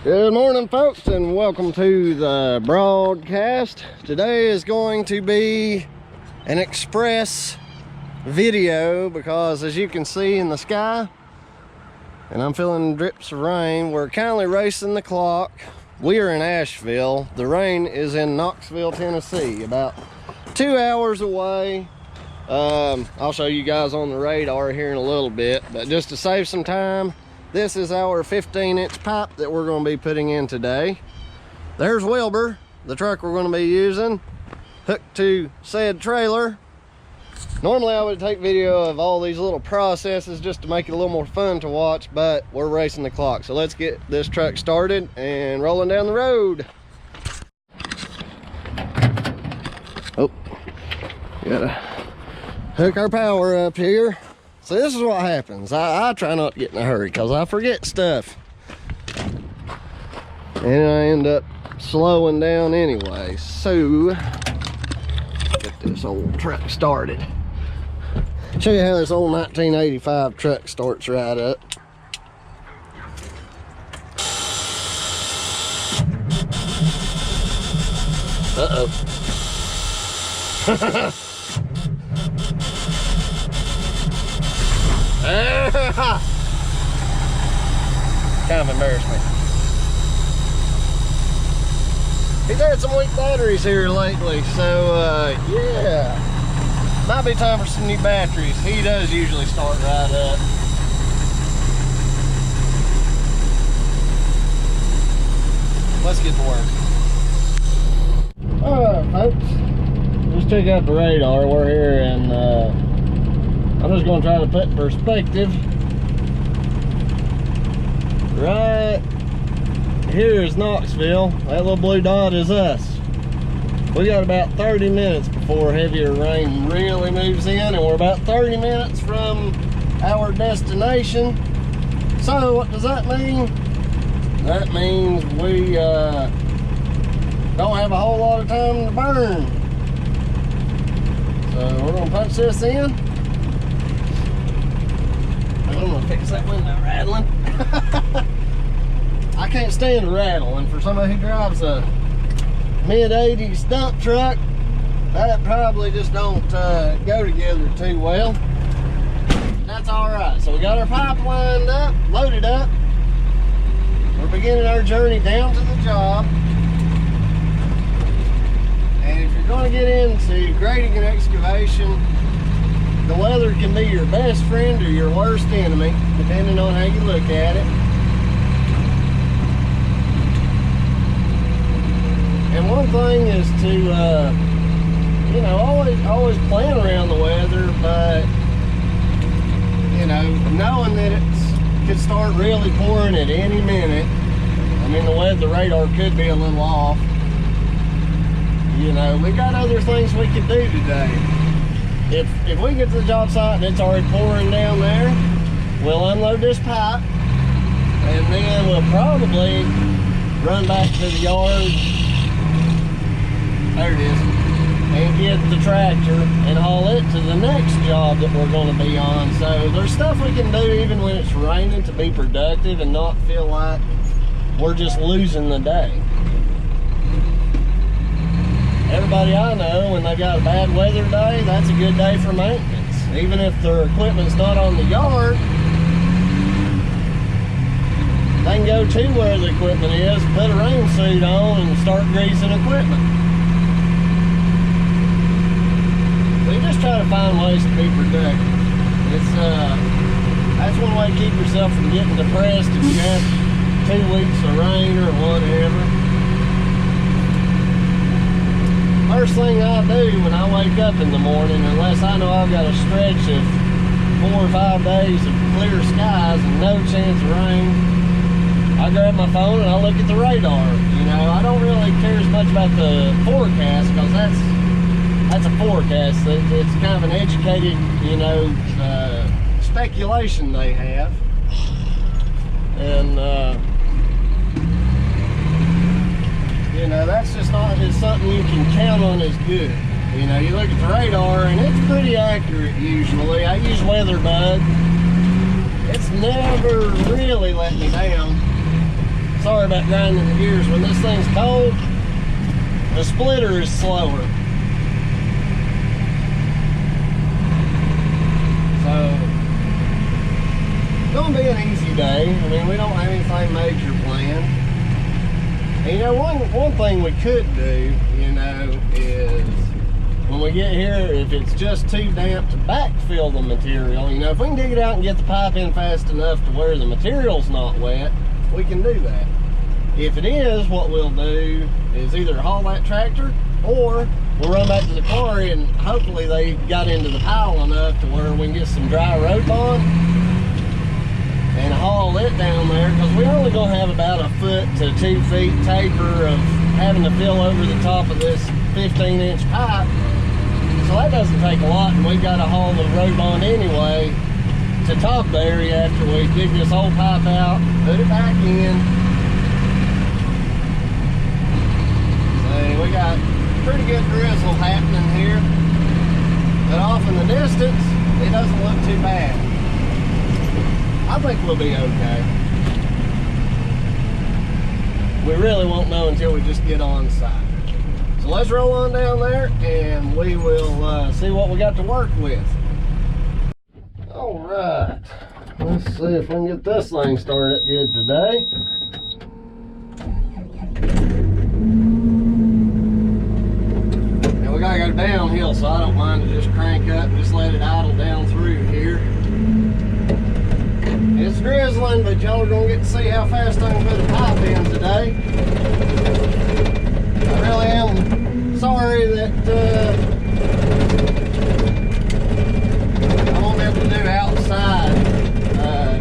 Good morning, folks, and welcome to the broadcast. Today is going to be an express video because, as you can see in the sky, and I'm feeling drips of rain, we're currently racing the clock. We are in Asheville. The rain is in Knoxville, Tennessee, about 2 hours away. I'll show you guys on the radar here in a little bit, but just to save some time, this is our 15-inch pipe that we're going to be putting in today. There's Wilbur, the truck we're going to be using, hooked to said trailer. Normally I would take video of all these little processes just to make it a little more fun to watch, but we're racing the clock. So let's get this truck started and rolling down the road. Oh, gotta hook our power up here. So this is what happens. I try not to get in a hurry because I forget stuff. And I end up slowing down anyway. So, get this old truck started. Show you how this old 1985 truck starts right up. Uh-oh. Kind of embarrassed me. He's had some weak batteries here lately, so yeah, might be time for some new batteries. He does usually start right up. Let's get to work. Alright, folks, just check out the radar. We're here and I'm just going to try to put in perspective. Right here is Knoxville. That little blue dot is us. We got about 30 minutes before heavier rain really moves in, and we're about 30 minutes from our destination. So what does that mean? That means we don't have a whole lot of time to burn. So we're going to punch this in. I'm gonna fix that window rattling. I can't stand a rattle, and for somebody who drives a mid-80s dump truck, that probably just don't go together too well. That's all right. So we got our pipe lined up, loaded up. We're beginning our journey down to the job. And if you're going to get into grading and excavation, the weather can be your best friend or your worst enemy, depending on how you look at it. And one thing is to, you know, always plan around the weather, but, you know, knowing that it could start really pouring at any minute. I mean, the radar could be a little off. You know, we got other things we could do today. If we get to the job site and it's already pouring down there, we'll unload this pipe, and then we'll probably run back to the yard, there it is, and get the tractor and haul it to the next job that we're going to be on. So there's stuff we can do even when it's raining to be productive and not feel like we're just losing the day. Everybody I know, when they've got a bad weather day, that's a good day for maintenance. Even if their equipment's not on the yard, they can go to where the equipment is, put a rain suit on, and start greasing equipment. So you just try to find ways to be productive. That's one way to keep yourself from getting depressed if you have 2 weeks of rain or whatever. First thing I do when I wake up in the morning, unless I know I've got a stretch of 4 or 5 days of clear skies and no chance of rain, I grab my phone and I look at the radar. You know, I don't really care as much about the forecast because that's a forecast. It's kind of an educated, you know, speculation they have. And you know, that's just not just something you can count on as good. You know, you look at the radar and it's pretty accurate usually. I use WeatherBug. It's never really let me down. Sorry about grinding the gears. When this thing's cold, the splitter is slower. So, it's gonna be an easy day. I mean, we don't have anything major planned. And you know, one thing we could do, you know, is when we get here, if it's just too damp to backfill the material, you know, if we can dig it out and get the pipe in fast enough to where the material's not wet, we can do that. If it is, what we'll do is either haul that tractor or we'll run back to the quarry, and hopefully they got into the pile enough to where we can get some dry road bond and haul it down there, because we're only going to have about 1 foot to 2 feet taper of having to fill over the top of this 15-inch pipe. So that doesn't take a lot, and we've got to haul the road bond anyway to top the area after we dig this old pipe out, put it back in. So we got pretty good drizzle happening here, but off in the distance, it doesn't look too bad. I think we'll be okay. We really won't know until we just get on site. So let's roll on down there and we will see what we got to work with. All right, let's see if we can get this thing started good today. And we gotta go downhill, so I don't mind to just crank up and just let it idle down through here. It's drizzling, but y'all are gonna get to see how fast I can put a pipe in today. I really am sorry that I won't be able to do outside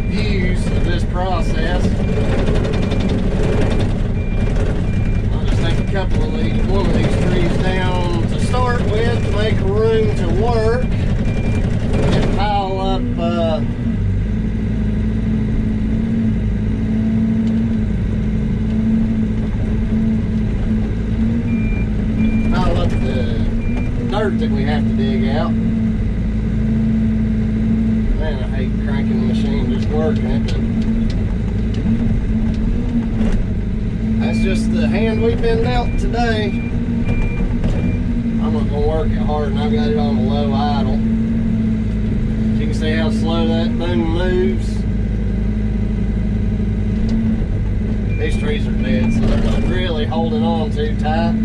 views of this process. I'll just take a couple of one of these trees down to start with to make room to work and pile up dirt that we have to dig out. Man, I hate cranking the machine just working it, but that's just the hand we've been dealt today. I'm not gonna work it hard, and I've got it on a low idle. You can see how slow that boom moves. These trees are dead, so they're not really holding on too tight.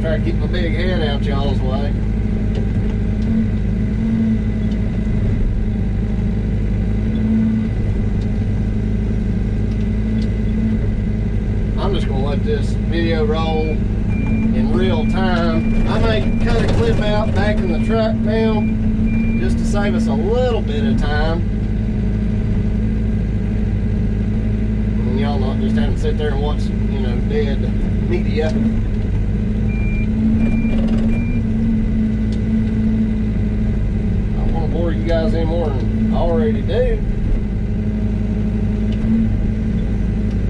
Try to keep my big head out y'all's way. I'm just gonna let this video roll in real time. I may cut a clip out back in the truck now, just to save us a little bit of time. And y'all not just having to sit there and watch, you know, dead media. You guys any more than I already do.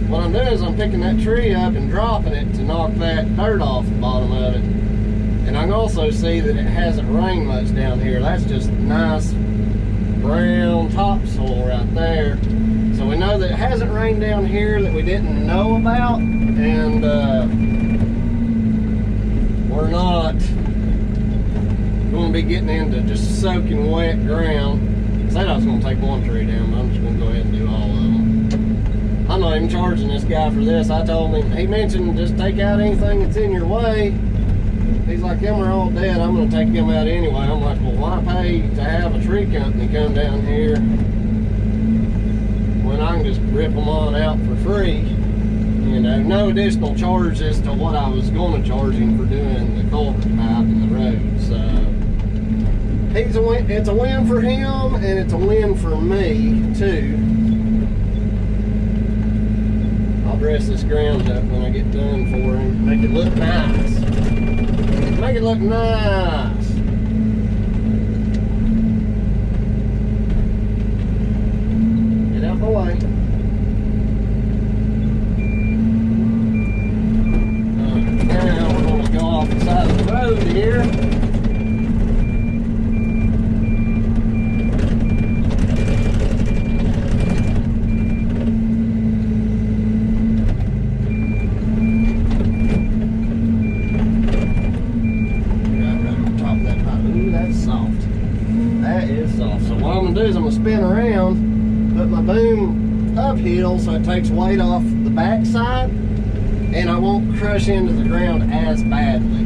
What I'm doing is I'm picking that tree up and dropping it to knock that dirt off the bottom of it. And I can also see that it hasn't rained much down here. That's just nice brown topsoil right there. So we know that it hasn't rained down here that we didn't know about, and we're not going to be getting into just soaking wet ground. I said I was going to take one tree down, but I'm just going to go ahead and do all of them. I'm not even charging this guy for this. I told him, he mentioned just take out anything that's in your way. He's like, them are all dead, I'm going to take them out anyway. I'm like, well, why pay to have a tree company come down here when I can just rip them on out for free? You know, no additional charges to what I was going to charge him for doing the culvert pipe in the road. So it's a win for him, and it's a win for me too. I'll dress this ground up when I get done for him. Make it look nice. Make it look nice. Get out the way. Now we're going to go off the side of the road here. I'm gonna do is I'm gonna spin around, put my boom uphill so it takes weight off the back side, and I won't crush into the ground as badly.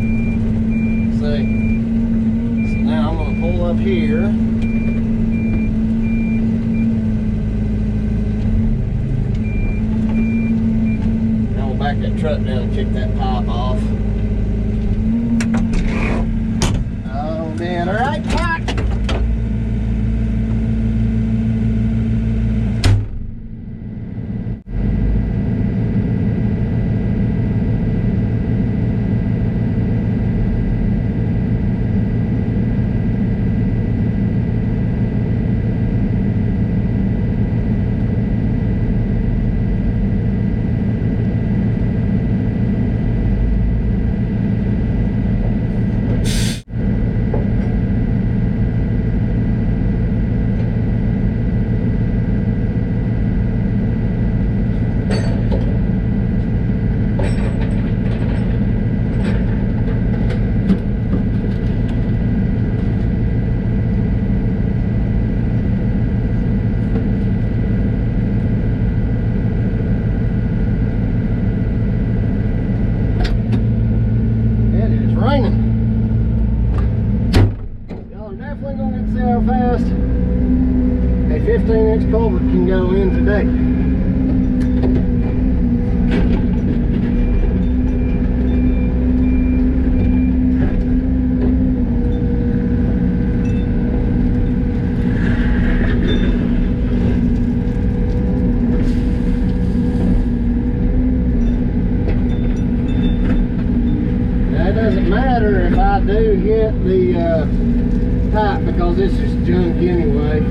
See? So now I'm gonna pull up here. Now we'll back that truck down and kick that pipe off. Oh man, alright, pipe! Fast a 15-inch culvert can go in today. Now it doesn't matter if I do hit the pipe because it's just junk anyway.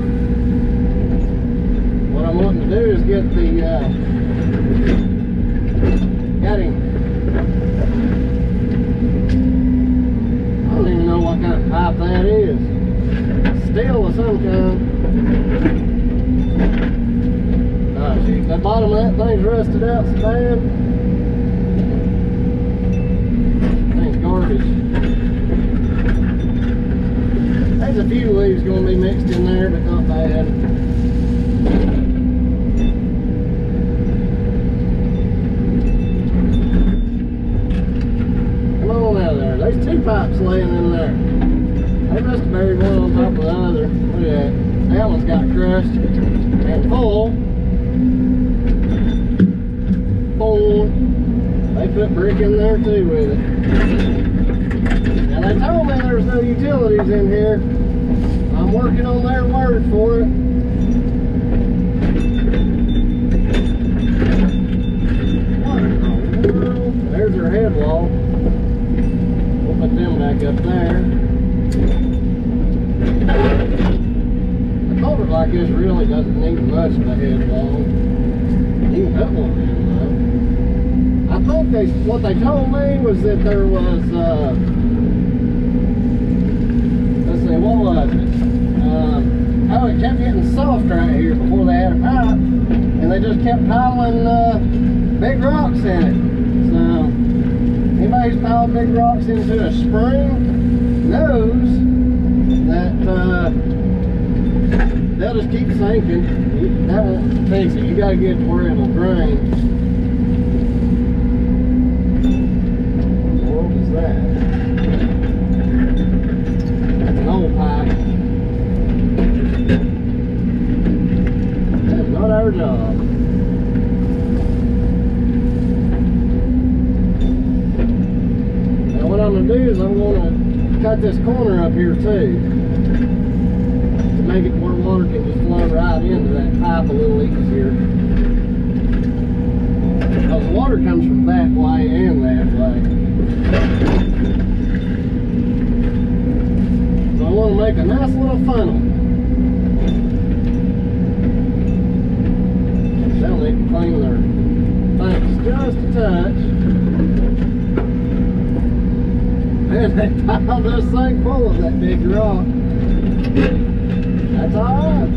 What I'm wanting to do is get the got him. I don't even know what kind of pipe that is. Steel of some kind. Oh shoot, the bottom of that thing's rusted out so bad. Thing's garbage. There's a few leaves going to be mixed in there, but not bad. Come on out of there. There's two pipes laying in there. They must have buried one on top of the other. Look at that. That one's got crushed and full. Full. They put brick in there too with it. Now they told me there's no utilities in here. I'm working on their word for it. What in the world? There's their head wall. We'll put them back up there. A culvert like this really doesn't need much of a head wall. You can put one in though. I think what they told me was that there was let's see, what was it? Oh, it kept getting soft right here before they had a pipe, and they just kept piling big rocks in it. So, anybody who's piled big rocks into a spring knows that they'll just keep sinking. That won't fix it. You got to get it to where it'll drain. What was that? That's an old pipe. That's not our job. Now what I'm going to do is I'm going to cut this corner up here too, to make it where water can just flow right into that pipe a little easier. Because the water comes from that way and that way. So I want to make a nice little funnel. They'll need to clean their things just a touch. Man, they piled this thing full of that big rock. That's alright.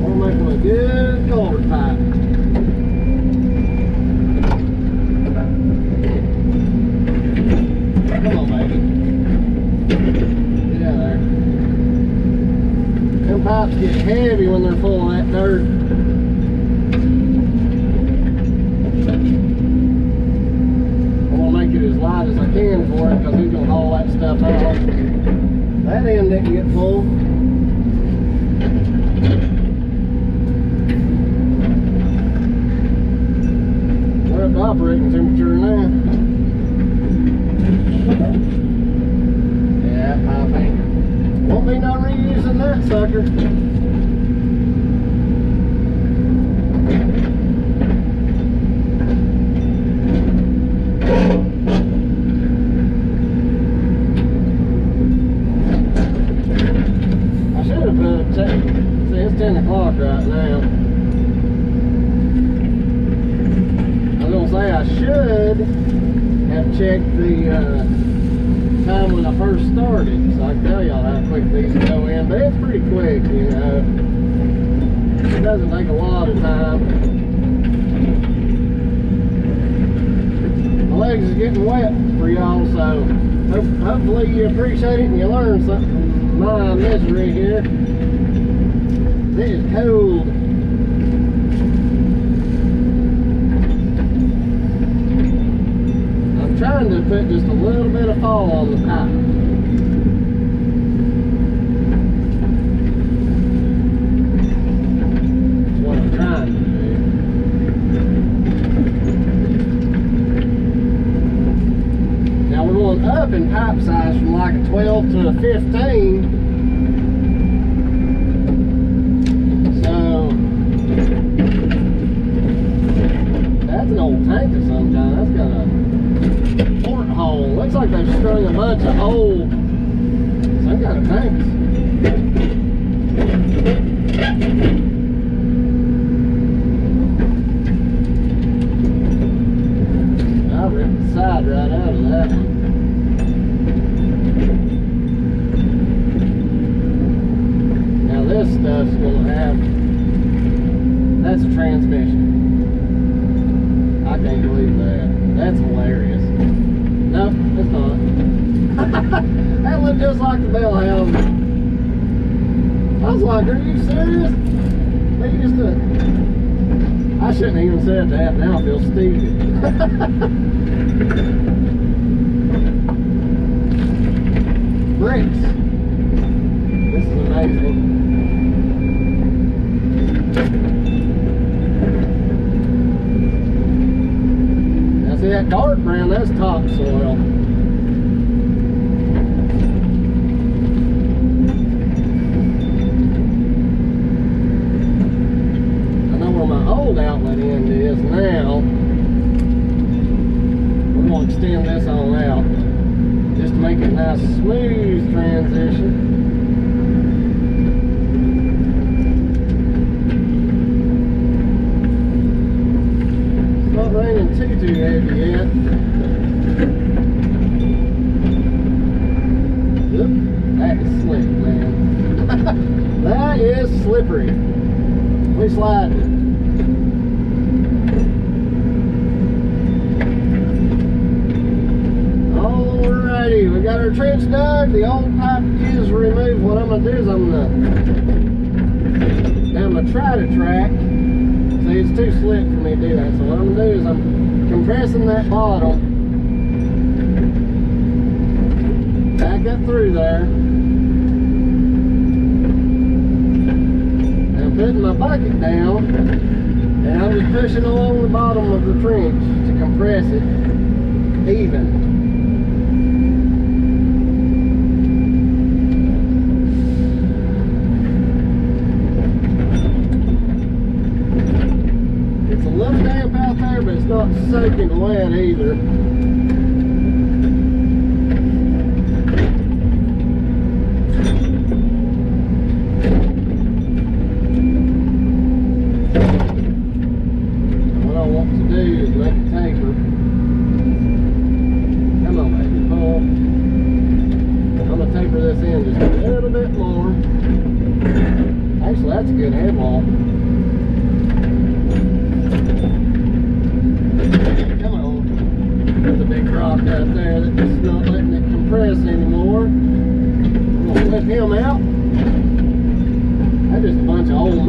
We'll make them a good culvert pipe. Come on, baby. Get out of there. pipes get heavy when they're full of that dirt. I want to make it as light as I can for it because he's going to haul that stuff off. That end didn't get full. We're at the operating temperature now. Yeah, that pipe ain't. Won't be no reusing that sucker. I should have put a check. See, it's 10 o'clock right now. I was gonna say I should have checked the time when I first started, so I can tell y'all how quick these go in, but it's pretty quick, you know. It doesn't take a lot of time. My legs is getting wet for y'all, so hopefully you appreciate it and you learn something from my misery here. It is cold. Trying to put just a little bit of fall on the pipe. That's what I'm trying to do. Now we're going up in pipe size from like a 12 to a 15. So that's an old tank of some kind. That's got a porthole. Looks like they've strung a bunch of old some kind of tanks. I ripped the side right out of that one. Now this stuff's gonna have, that's a transmission. I can't believe that. That's hilarious. No, it's not. That looked just like the bellhound. I was like, are you serious? They used to... I shouldn't have even said that. Now I feel stupid. Bricks. This is amazing. See that dark brown, that's topsoil. I know where my old outlet end is now. We're going to extend this on out just to make it a nice smooth transition. Not raining too heavy yet. Oop, that is slick, man. That is slippery. We slide it. Alrighty, we got our trench dug. The old pipe is removed. What I'm gonna do is I'm gonna try to track. See, it's too slick for me to do that. So what I'm gonna do is I'm compressing that bottom back up through there. And I'm putting my bucket down and I'm just pushing along the bottom of the trench to compress it even. But it's not soaking wet either. What I want to do is make it taper. Come on, baby, pull. I'm going to taper this in just a little bit more. Actually, that's a good head wall. There's a big rock out there that's not letting it compress anymore. I'm going to flip him out.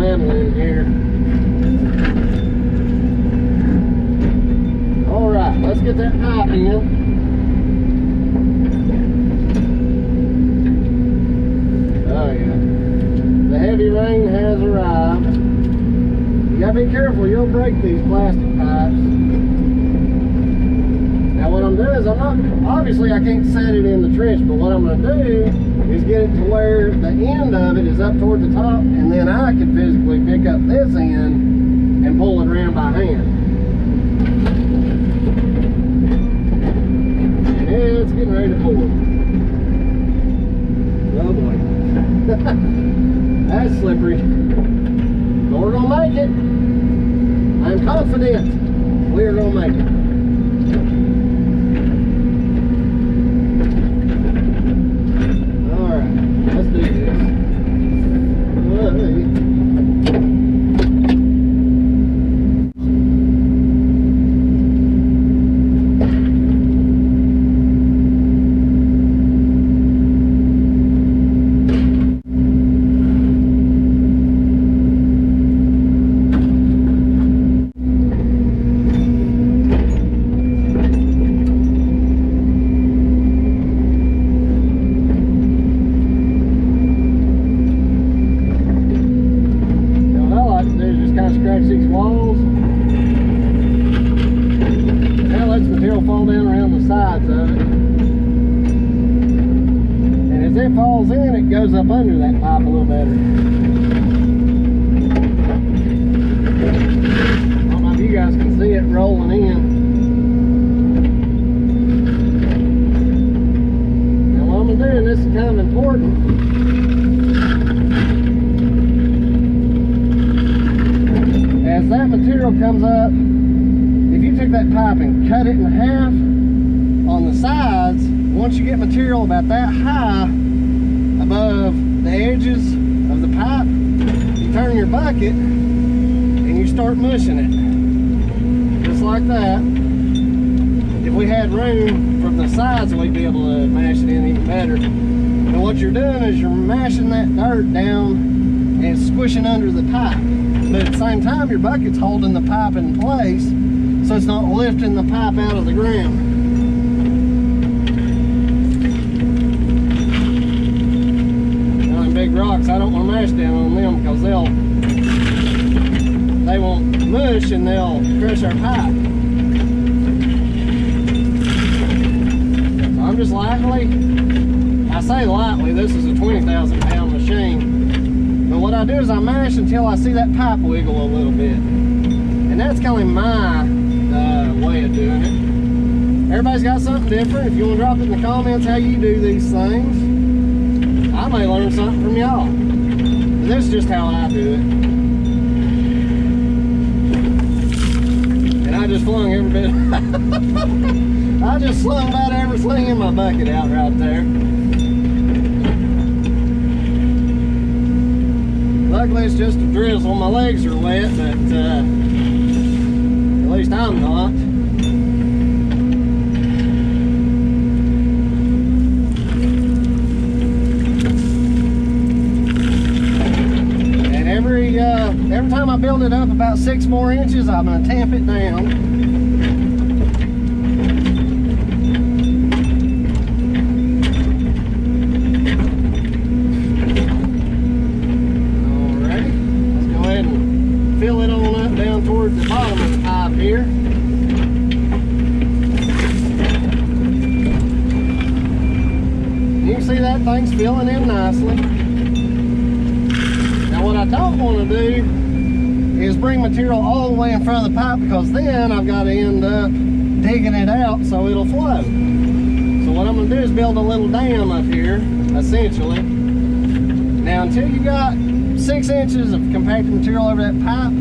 metal in here. All right, let's get that pipe in. Oh yeah, the heavy rain has arrived. You gotta be careful, you'll break these plastic pipes. Now what I'm doing is obviously I can't set it in the trench, but what I'm gonna do is get it to where the end of it is up toward the top, and then I can physically pick up this end and pull it around by hand. And it's getting ready to pour. Oh boy. That's slippery. But we're gonna make it. I'm confident we're gonna make it. Alright, let's do this. Scratch these walls. That lets material fall down around the sides of it. And as it falls in, it goes up under that pipe a little better. I don't know if you guys can see it rolling in. Now what I'm going to do, and this is kind of important, as that material comes up, if you took that pipe and cut it in half on the sides, once you get material about that high above the edges of the pipe, you turn your bucket and you start mushing it. Just like that. If we had room from the sides, we'd be able to mash it in even better. And what you're doing is you're mashing that dirt down and it's squishing under the pipe. But at the same time, your bucket's holding the pipe in place, so it's not lifting the pipe out of the ground. Now, them big rocks, I don't want to mash down on them because they won't mush and they'll crush our pipe. So I'm just lightly, I say lightly, this is a 20,000 pound machine. But what I do is I mash until I see that pipe wiggle a little bit. And that's kind of my way of doing it. Everybody's got something different. If you want to drop it in the comments how you do these things, I may learn something from y'all. But that's just how I do it. And I just flung every bit. I just slung about everything in my bucket out right there. Luckily it's just a drizzle. My legs are wet, but at least I'm not. And every time I build it up about 6 more inches, I'm going to tamp it down. Fill it on up down towards the bottom of the pipe here. You can see that thing's filling in nicely. Now what I don't want to do is bring material all the way in front of the pipe, because then I've got to end up digging it out so it'll flow. So what I'm going to do is build a little dam up here, essentially. Now until you got 6 inches of compacted material over that pipe,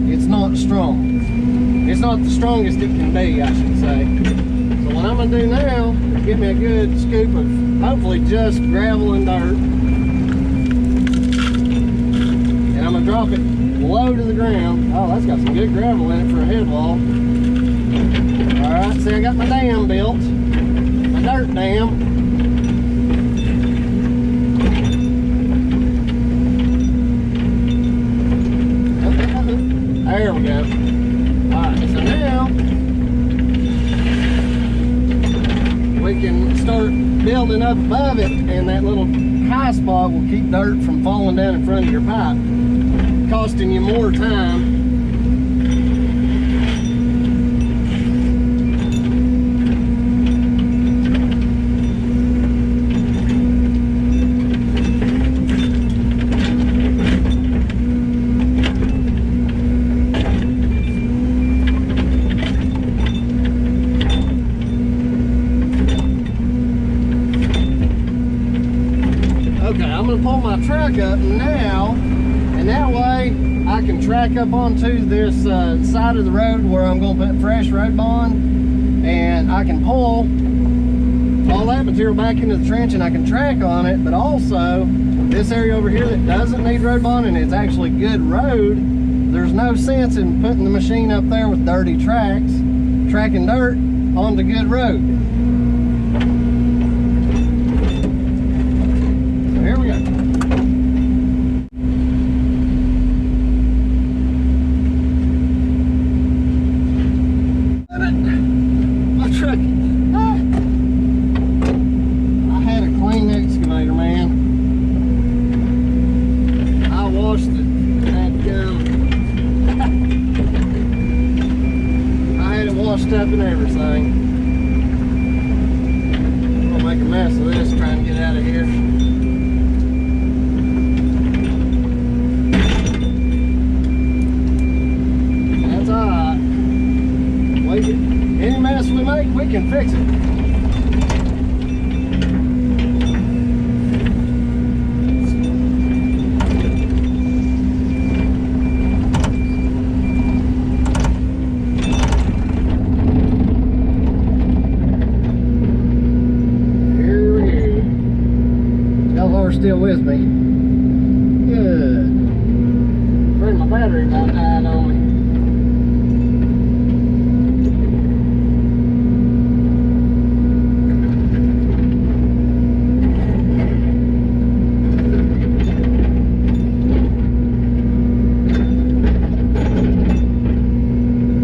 it's not strong. It's not the strongest it can be, I should say. So what I'm going to do now is get me a good scoop of hopefully just gravel and dirt. And I'm going to drop it low to the ground. Oh, that's got some good gravel in it for a head wall. Alright, see I got my dam built. My dirt dam. enough above it, and that little high spot will keep dirt from falling down in front of your pipe, costing you more time. Pull my truck up now, and that way I can track up onto this side of the road where I'm going to put fresh road bond, and I can pull all that material back into the trench and I can track on it. But also this area over here that doesn't need road bond and it's actually good road, there's no sense in putting the machine up there with dirty tracks tracking dirt onto good road. Up and everything. I'm gonna make a mess of this trying to get out of here. That's alright. Any mess we make, we can fix it. Still with me. Good. Afraid my battery about died on me.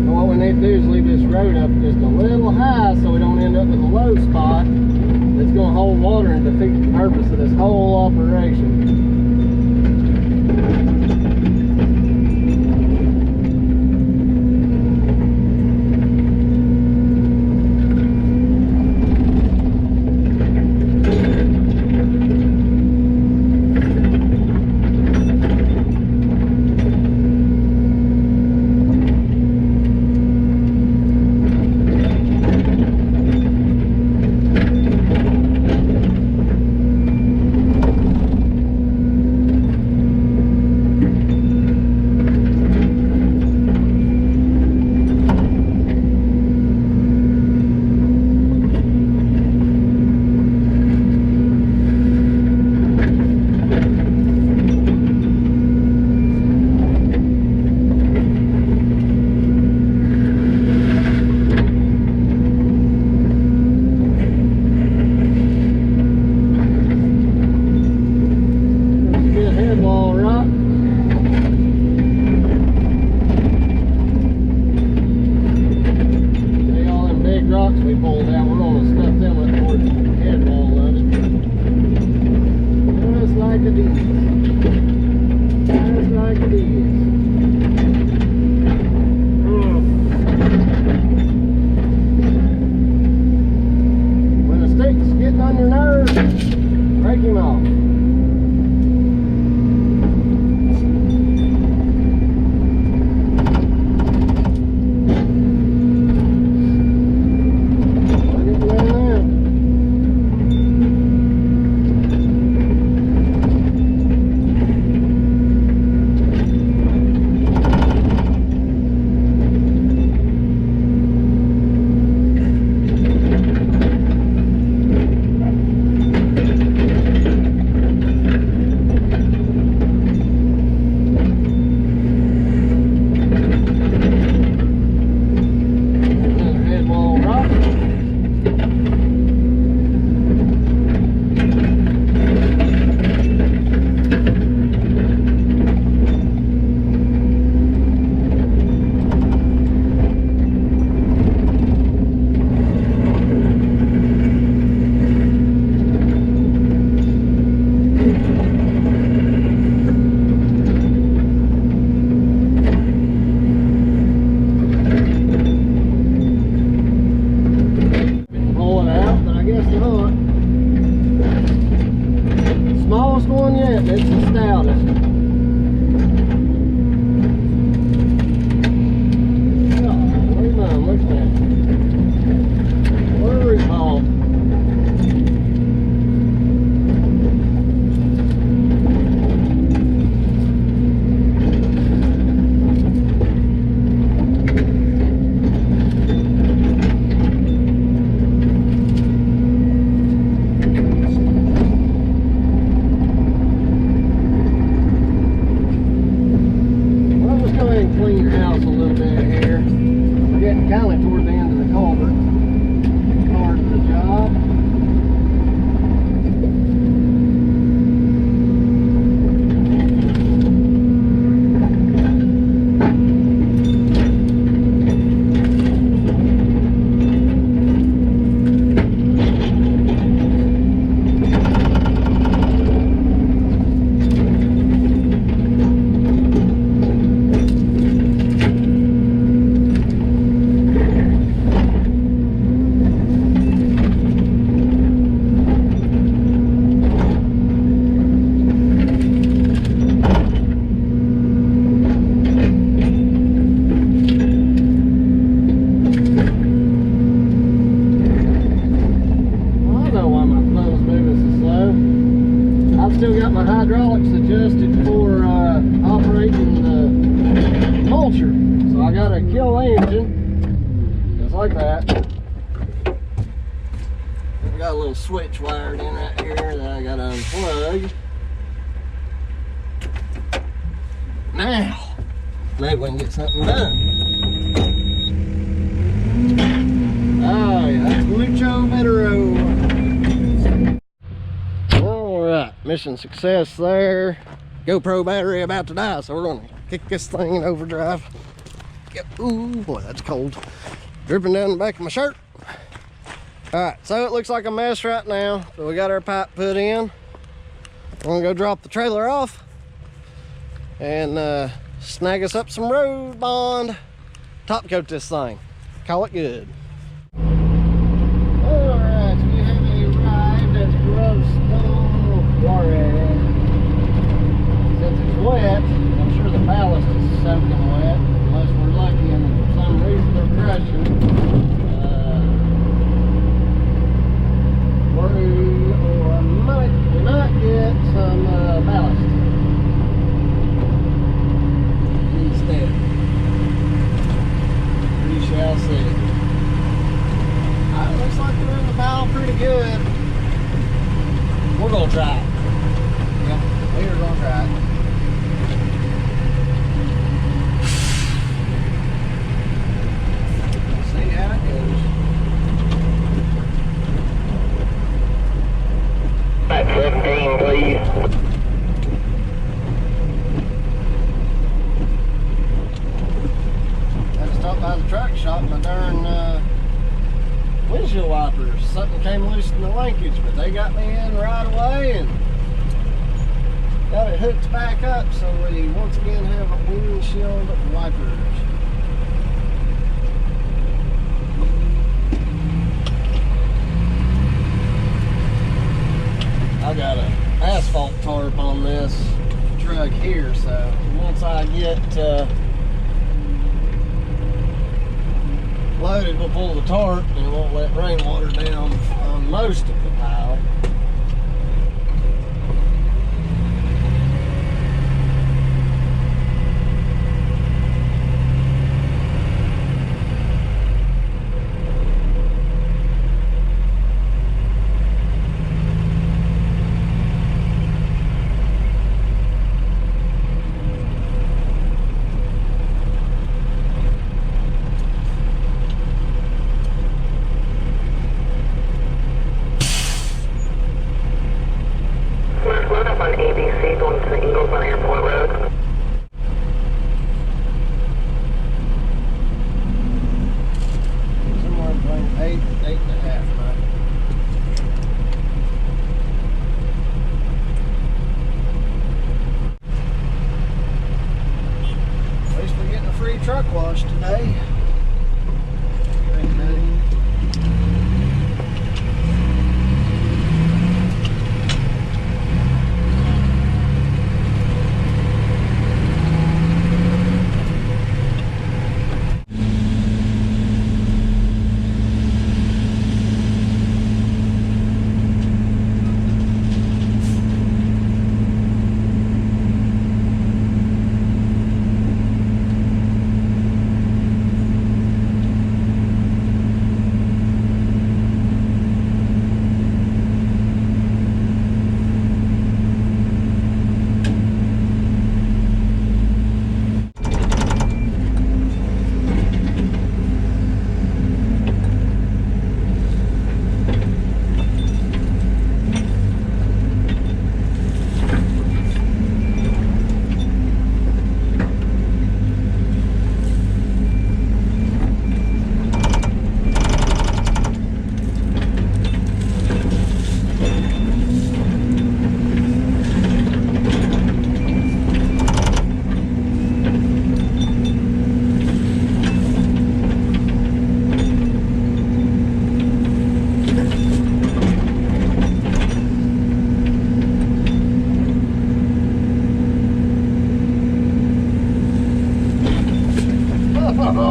Well, what we need to do is leave this road up just a little high so we don't end up with a low spot. It's going to hold water and defeat the purpose of this whole operation. switch wired in right here that I gotta unplug. Now, maybe we can get something done. Oh yeah, that's mucho bettero. Alright, mission success there. GoPro battery about to die, so we're gonna kick this thing in overdrive. Ooh, boy, that's cold. Dripping down the back of my shirt. Alright, so it looks like a mess right now. So we got our pipe put in. We're gonna go drop the trailer off and snag us up some road bond. Top coat this thing. Call it good. Alright, so we have arrived at Grove Quarry. Since it's wet, I'm sure the ballast is soaking wet, unless we're lucky and for some reason they're crushing. We might get some ballast instead. We shall see. It looks like we're in the bow pretty good. We're gonna try it. Yep, we're gonna try it. See how it goes. 17, please. I had to stop by the truck shop. My darn windshield wipers. Something came loose in the linkage, but they got me in right away and got it hooked back up. So we once again have a windshield wipers. I got an asphalt tarp on this truck here, so once I get loaded, we'll pull the tarp and it won't let rainwater down on most of the pile. Truck wash today.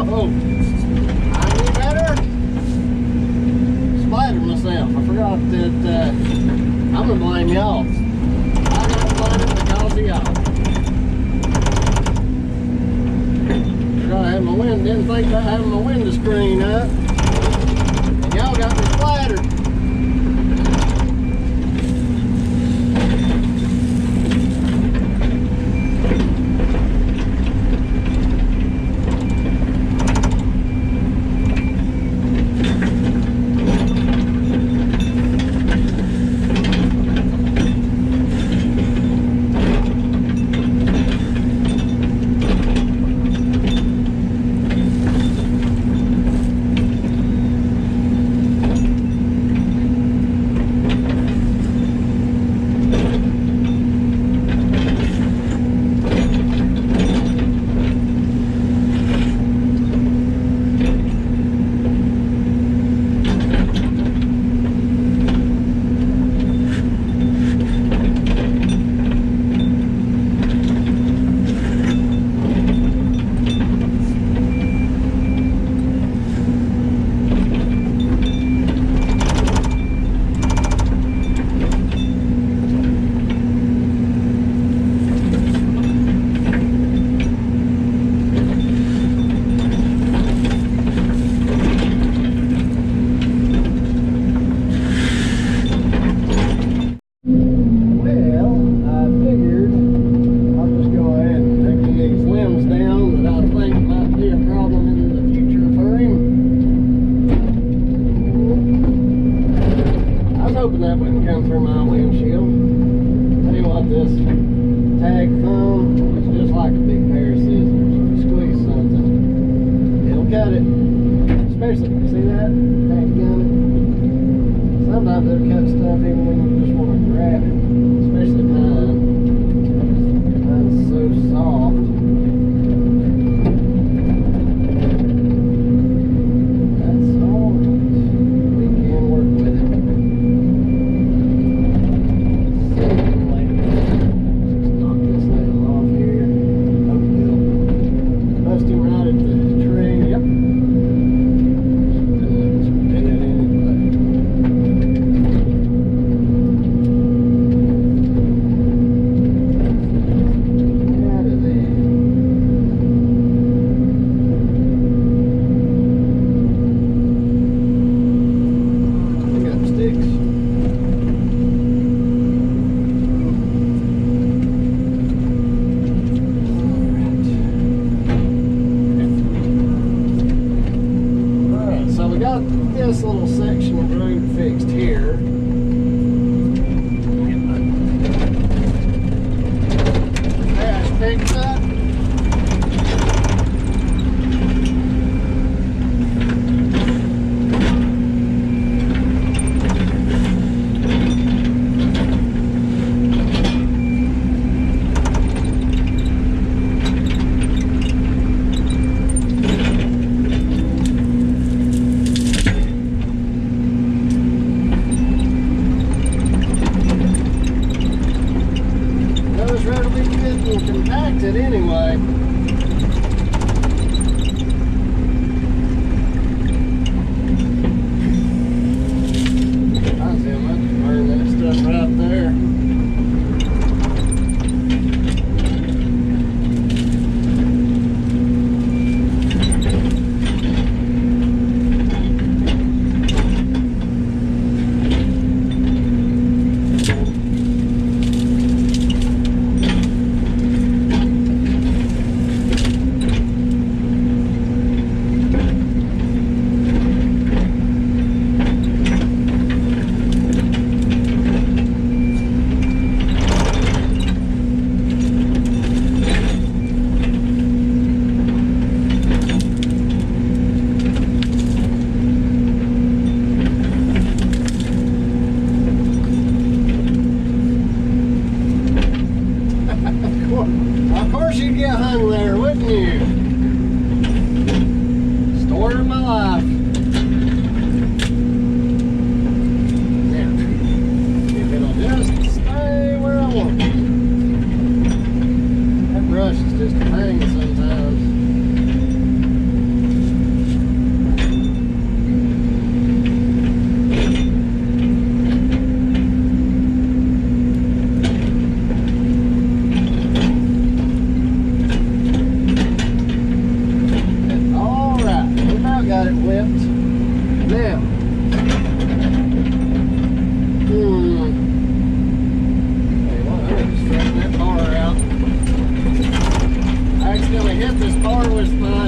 Oh, I knew better. Splattered myself. I forgot that I'm gonna blame y'all. I got splattered because of y'all. Forgot I had my wind. Didn't think about having my window screen up. And y'all got me splattered. way. I see him. I just burned that stuff right there. Of course you'd get hung there, wouldn't you? Story of my life. Now, if it'll just stay where I want it. That brush is just a pain sometimes. Got it whipped. Now, hey, well, I'm going to straighten that bar out. I accidentally hit this bar with my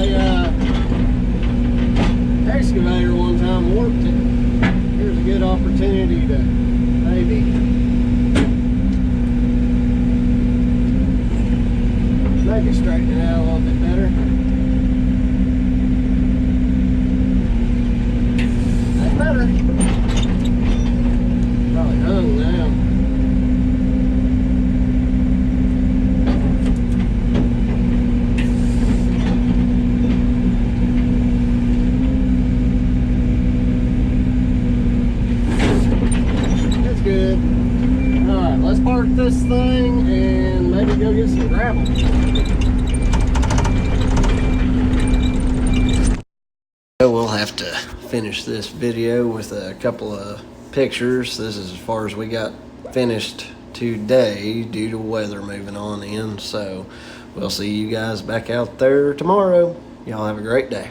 excavator one time, warped it. Here's a good opportunity to maybe straighten it out a little bit better. Better. Probably hung now. That's good. Alright, let's park this thing and maybe go get some gravel. We'll have to finish this video with a couple of pictures. This is as far as we got finished today due to weather moving on in. So we'll see you guys back out there tomorrow. Y'all have a great day.